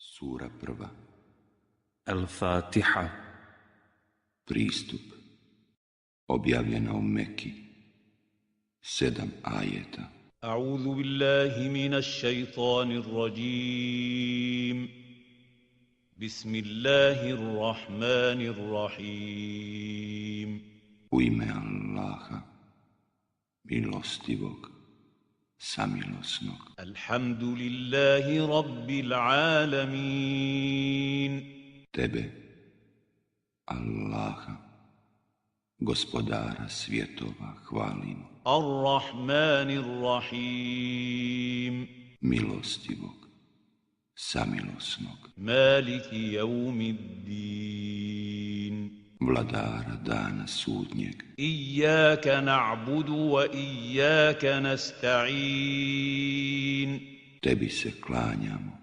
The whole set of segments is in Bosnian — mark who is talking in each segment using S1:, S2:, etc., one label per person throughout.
S1: Sura prva.
S2: Al-Fatiha.
S1: Pristup. Objavljena u Meki. 7 ajeta.
S3: A'udhu billahi minash shaitanir rajim. Bismillahirrahmanirrahim.
S1: U ime Allaha, milostivog, samilosnog.
S3: Alhamdulillahi rabbil alamin.
S1: Tebe, Allaha, gospodara svjetova, hvalimo.
S3: Ar-Rahmanir-Rahim.
S1: Milostivog, samilosnog.
S3: Maliki yawmiddin.
S1: Vladara dana sudnjeg.
S3: Iyyaka na'budu wa iyyaka nasta'in.
S1: Tebi se klanjamo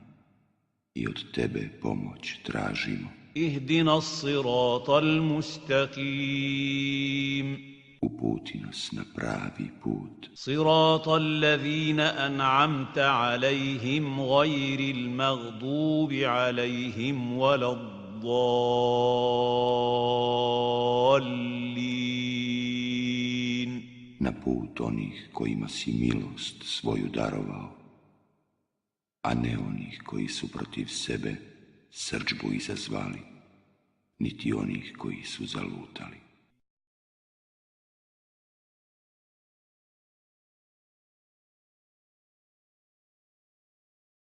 S1: i od tebe pomoć tražimo.
S3: Ihdina as-siratal mustaqim.
S1: Uputi nas na pravi put.
S3: Siratal ladhina an'amta alayhim ghayril maghdubi alayhim waladdallin.
S1: Na put onih kojima si milost svoju darovao, a ne onih koji su protiv sebe srdžbu izazvali, niti onih koji su zalutali.